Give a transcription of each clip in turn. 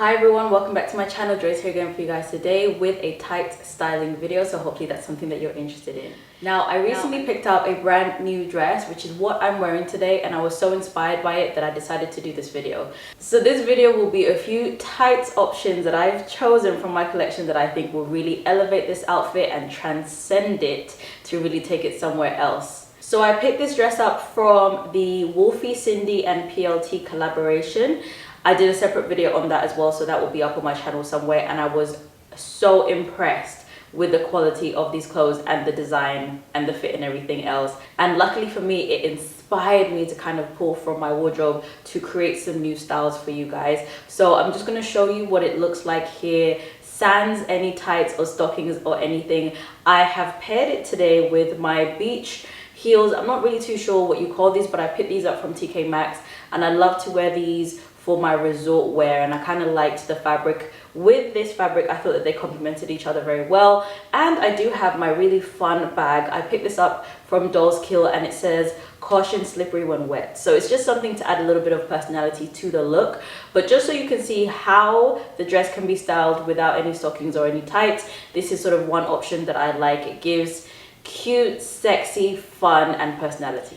Hi everyone, welcome back to my channel. Joyce here again for you guys today with a tight styling video, so hopefully that's something that you're interested in. Now, I recently picked up a brand new dress, which is what I'm wearing today, and I was so inspired by it that I decided to do this video. So this video will be a few tights options that I've chosen from my collection that I think will really elevate this outfit and transcend it to really take it somewhere else. So I picked this dress up from the Wolfie, Cindy and PLT collaboration. I did a separate video on that as well, so that will be up on my channel somewhere, and I was so impressed with the quality of these clothes and the design and the fit and everything else. And luckily for me, it inspired me to kind of pull from my wardrobe to create some new styles for you guys. So I'm just going to show you what it looks like here, sans any tights or stockings or anything. I have paired it today with my beach heels. I'm not really too sure what you call these, but I picked these up from TK Maxx, and I love to wear these for my resort wear, and I kind of liked the fabric. With this fabric, I thought that they complemented each other very well. And I do have my really fun bag. I picked this up from Dolls Kill, and it says caution slippery when wet. So it's just something to add a little bit of personality to the look, but just so you can see how the dress can be styled without any stockings or any tights, this is sort of one option that I like. It gives cute, sexy, fun and personality.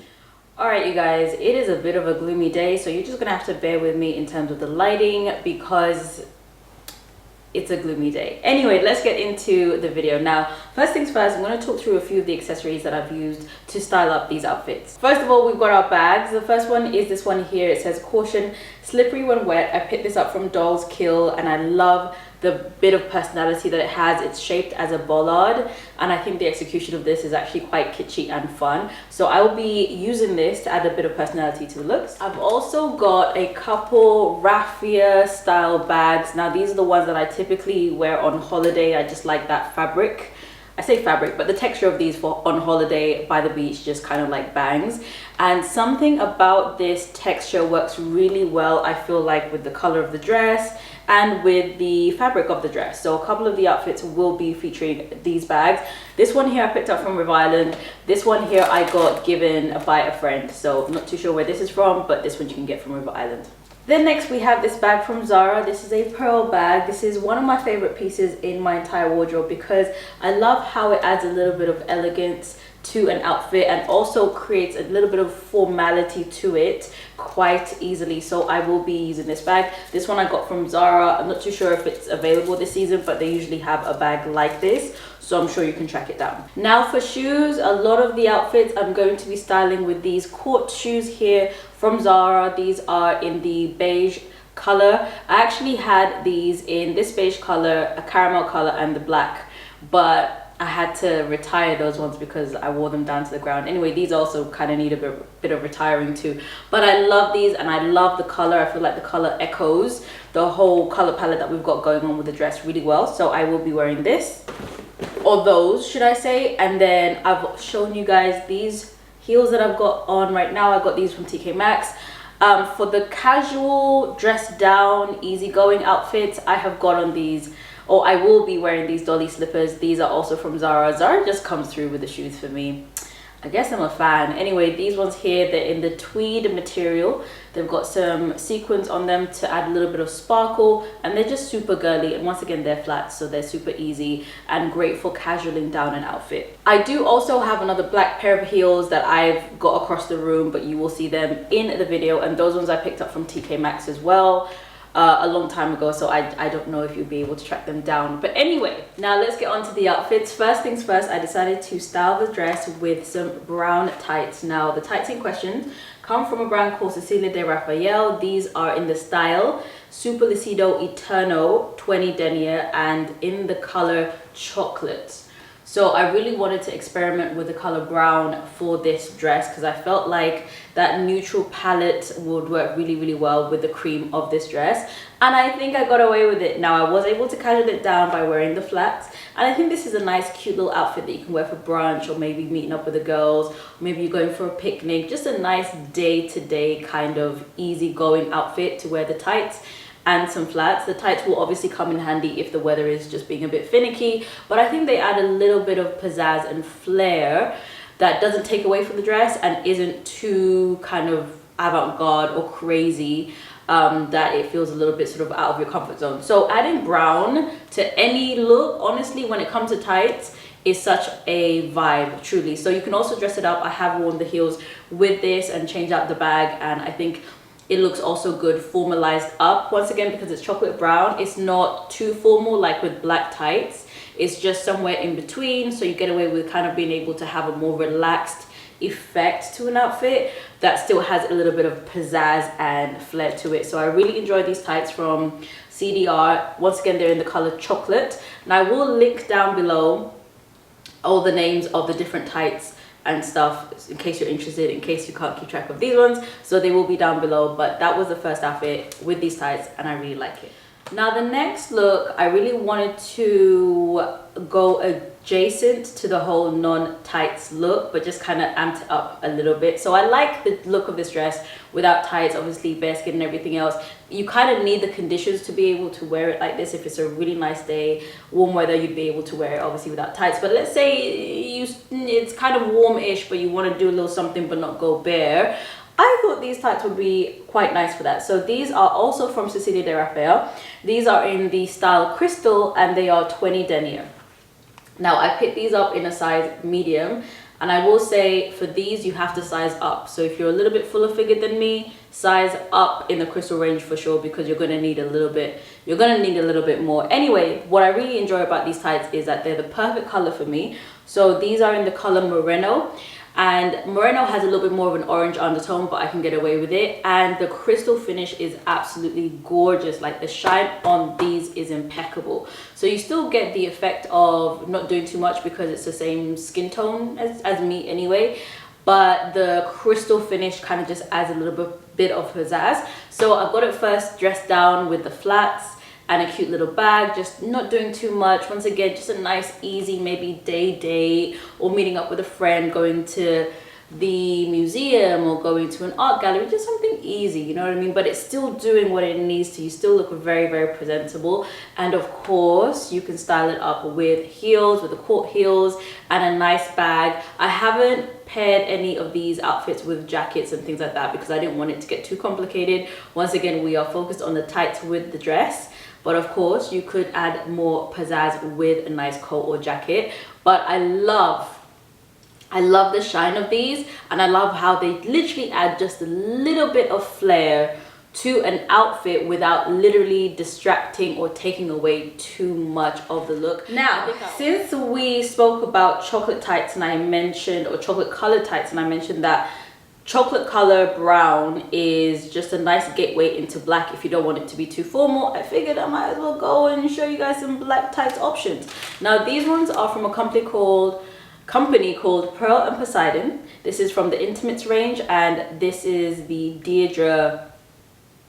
Alright you guys, it is a bit of a gloomy day, so you're just gonna have to bear with me in terms of the lighting because it's a gloomy day. Anyway, let's get into the video. Now, first things first, I'm going to talk through a few of the accessories that I've used to style up these outfits. First of all, we've got our bags. The first one is this one here. It says caution slippery when wet. I picked this up from Dolls Kill, and I love the bit of personality that it has. It's shaped as a bollard, and I think the execution of this is actually quite kitschy and fun. So I will be using this to add a bit of personality to the looks. I've also got a couple raffia style bags. Now these are the ones that I typically wear on holiday. I just like that fabric. I say fabric, but the texture of these for on holiday by the beach just kind of like bangs. And something about this texture works really well, I feel like, with the color of the dress and with the fabric of the dress. So a couple of the outfits will be featuring these bags. This one here I picked up from River Island. This one here I got given by a friend, so I'm not too sure where this is from, but this one you can get from River Island. Then next we have this bag from Zara. This is a pearl bag. This is one of my favorite pieces in my entire wardrobe because I love how it adds a little bit of elegance to an outfit and also creates a little bit of formality to it quite easily. So I will be using this bag. This one I got from Zara. I'm not too sure if it's available this season, but they usually have a bag like this, so I'm sure you can track it down. Now for shoes, a lot of the outfits I'm going to be styling with these court shoes here from Zara. These are in the beige color. I actually had these in this beige color, a caramel color and the black, but I had to retire those ones because I wore them down to the ground. Anyway, these also kind of need a bit of retiring too. But I love these and I love the color. I feel like the color echoes the whole color palette that we've got going on with the dress really well. So I will be wearing this, or those should I say. And then I've shown you guys these heels that I've got on right now. I got these from TK Maxx. For the casual dress down easygoing outfits, I have got on these, or I will be wearing these dolly slippers. These are also from Zara. Zara just comes through with the shoes for me. I guess I'm a fan. Anyway, these ones here, they're in the tweed material. They've got some sequins on them to add a little bit of sparkle, and they're just super girly. And once again, they're flat, so they're super easy and great for casualing down an outfit. I do also have another black pair of heels that I've got across the room, but you will see them in the video. And those ones I picked up from TK Maxx as well. A long time ago, so I don't know if you'll be able to track them down. But anyway, now let's get on to the outfits. First things first, I decided to style the dress with some brown tights. Now the tights in question come from a brand called Cecilia de Raphael. These are in the style Super Lucido Eterno 20 denier and in the color chocolate. So I really wanted to experiment with the color brown for this dress because I felt like that neutral palette would work really, really well with the cream of this dress. And I think I got away with it. Now I was able to casual it down by wearing the flats. And I think this is a nice, cute little outfit that you can wear for brunch, or maybe meeting up with the girls, or maybe you're going for a picnic. Just a nice day-to-day kind of easygoing outfit to wear the tights and some flats. The tights will obviously come in handy if the weather is just being a bit finicky, but I think they add a little bit of pizzazz and flair that doesn't take away from the dress and isn't too kind of avant-garde or crazy. that it feels a little bit sort of out of your comfort zone. So adding brown to any look, honestly, when it comes to tights, is such a vibe, truly. So you can also dress it up. I have worn the heels with this and changed out the bag, and I think it looks also good formalized up. Once again, because it's chocolate brown, it's not too formal like with black tights. It's just somewhere in between, so you get away with kind of being able to have a more relaxed effect to an outfit that still has a little bit of pizzazz and flair to it. So I really enjoy these tights from CDR. Once again, they're in the color chocolate, and I will link down below all the names of the different tights and stuff in case you're interested, in case you can't keep track of these ones. So they will be down below, but that was the first outfit with these tights and I really like it. Now the next look, I really wanted to go adjacent to the whole non-tights look, but just kind of amped it up a little bit. So I like the look of this dress without tights, obviously bare skin and everything else. You kind of need the conditions to be able to wear it like this. If it's a really nice day, warm weather, you'd be able to wear it obviously without tights. But let's say it's kind of warm-ish, but you want to do a little something but not go bare. I thought these tights would be quite nice for that. So these are also from Cecilia de Raphael. These are in the style Crystal and they are 20 denier. Now I picked these up in a size medium, and I will say for these you have to size up. So if you're a little bit fuller figured than me, size up in the Crystal range for sure, because you're going to need a little bit more. Anyway, what I really enjoy about these tights is that they're the perfect color for me. So these are in the color Moreno, and Moreno has a little bit more of an orange undertone, but I can get away with it. And the crystal finish is absolutely gorgeous. Like the shine on these is impeccable. So you still get the effect of not doing too much because it's the same skin tone as me anyway. But the crystal finish kind of just adds a little bit of pizzazz. So I've got it first dressed down with the flats and a cute little bag, just not doing too much. Once again, just a nice easy maybe day date, or meeting up with a friend, going to the museum or going to an art gallery, just something easy, you know what I mean? But it's still doing what it needs to. You still look very, very presentable. And of course you can style it up with heels, with the court heels and a nice bag. I haven't paired any of these outfits with jackets and things like that because I didn't want it to get too complicated. Once again, we are focused on the tights with the dress. But of course, you could add more pizzazz with a nice coat or jacket. But I love the shine of these, and I love how they literally add just a little bit of flair to an outfit without literally distracting or taking away too much of the look. Now, since we spoke about chocolate tights and I mentioned, or chocolate colored tights, and I mentioned that chocolate color brown is just a nice gateway into black if you don't want it to be too formal, I figured I might as well go and show you guys some black tights options. Now these ones are from a company called Pearl and Poseidon. This is from the Intimates range, and this is the Deirdre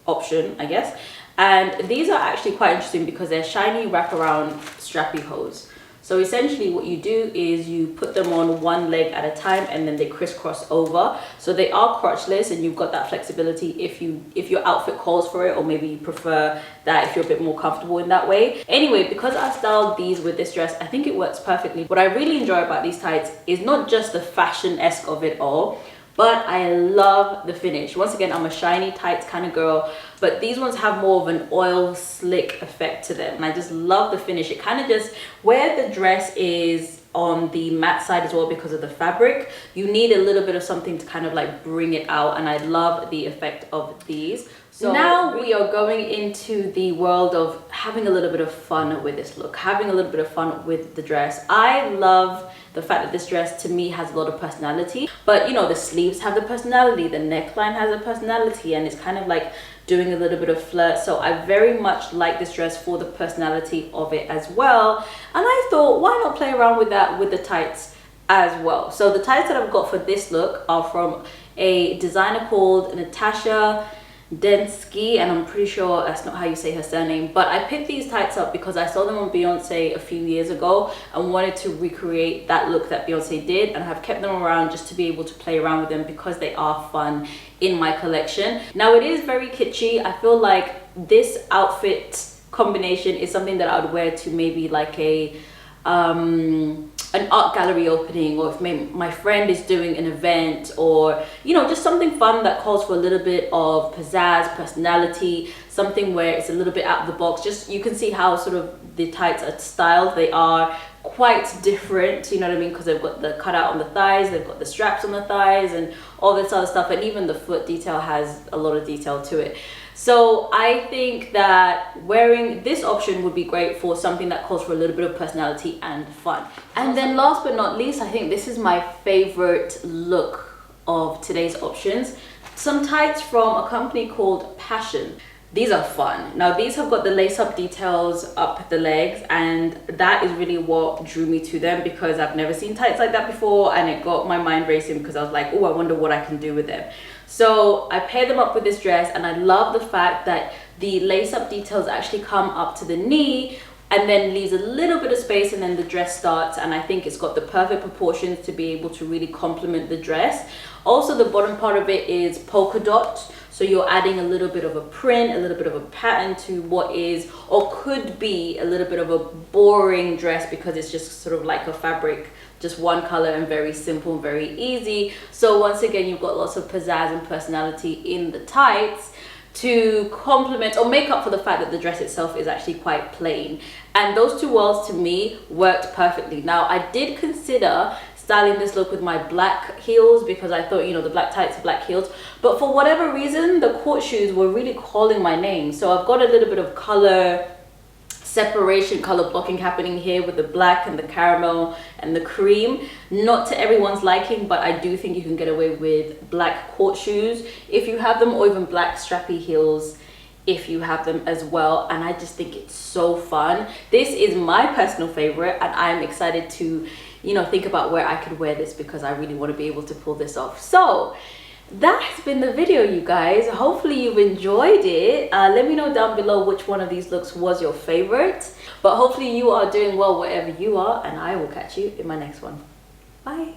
option, I guess. And these are actually quite interesting because they're shiny wraparound strappy hose. So essentially what you do is you put them on one leg at a time and then they crisscross over. So they are crotchless, and you've got that flexibility if your outfit calls for it, or maybe you prefer that if you're a bit more comfortable in that way. Anyway, because I styled these with this dress, I think it works perfectly. What I really enjoy about these tights is not just the fashion-esque of it all, but I love the finish. Once again, I'm a shiny tights kind of girl, but these ones have more of an oil slick effect to them, and I just love the finish. It kind of just, where the dress is on the matte side as well because of the fabric, you need a little bit of something to kind of like bring it out, and I love the effect of these. So now we are going into the world of having a little bit of fun with this look, having a little bit of fun with the dress. I love the fact that this dress to me has a lot of personality, but you know, the sleeves have the personality, the neckline has a personality, and it's kind of like doing a little bit of flirt. So I very much like this dress for the personality of it as well. And I thought, why not play around with that with the tights as well? So the tights that I've got for this look are from a designer called Natasha Densky, and I'm pretty sure that's not how you say her surname, but I picked these tights up because I saw them on Beyonce a few years ago and wanted to recreate that look that Beyonce did, and I've kept them around just to be able to play around with them because they are fun in my collection. Now it is very kitschy. I feel like this outfit combination is something that I would wear to maybe like a an art gallery opening, or if maybe my friend is doing an event, or just something fun that calls for a little bit of pizzazz, personality, something where it's a little bit out of the box. Just you can see how sort of the tights are styled. They are quite different, you know what I mean, because they've got the cutout on the thighs, they've got the straps on the thighs, and all this other stuff, and even the foot detail has a lot of detail to it. So I think that wearing this option would be great for something that calls for a little bit of personality and fun. And then last but not least, I think this is my favorite look of today's options. Some tights from a company called Passion. These are fun. Now these have got the lace-up details up the legs, and that is really what drew me to them, because I've never seen tights like that before, and it got my mind racing because I was like, oh, I wonder what I can do with them. So I paired them up with this dress, and I love the fact that the lace-up details actually come up to the knee and then leaves a little bit of space, and then the dress starts, and I think it's got the perfect proportions to be able to really complement the dress. Also, the bottom part of it is polka dot, so you're adding a little bit of a print, a little bit of a pattern to what is or could be a little bit of a boring dress, because it's just sort of like a fabric, just one color, and very simple, very easy. So once again, you've got lots of pizzazz and personality in the tights to complement or make up for the fact that the dress itself is actually quite plain. And those two worlds to me worked perfectly. Now I did consider styling this look with my black heels, because I thought, the black tights, black heels, but for whatever reason the court shoes were really calling my name. So I've got a little bit of color separation, color blocking happening here with the black and the caramel and the cream. Not to everyone's liking, but I do think you can get away with black court shoes if you have them, or even black strappy heels if you have them as well. And I just think it's so fun. This is my personal favorite, and I'm excited to think about where I could wear this, because I really want to be able to pull this off. So that has been the video, you guys. Hopefully you've enjoyed it. Let me know down below which one of these looks was your favorite, but hopefully you are doing well wherever you are, and I will catch you in my next one. Bye.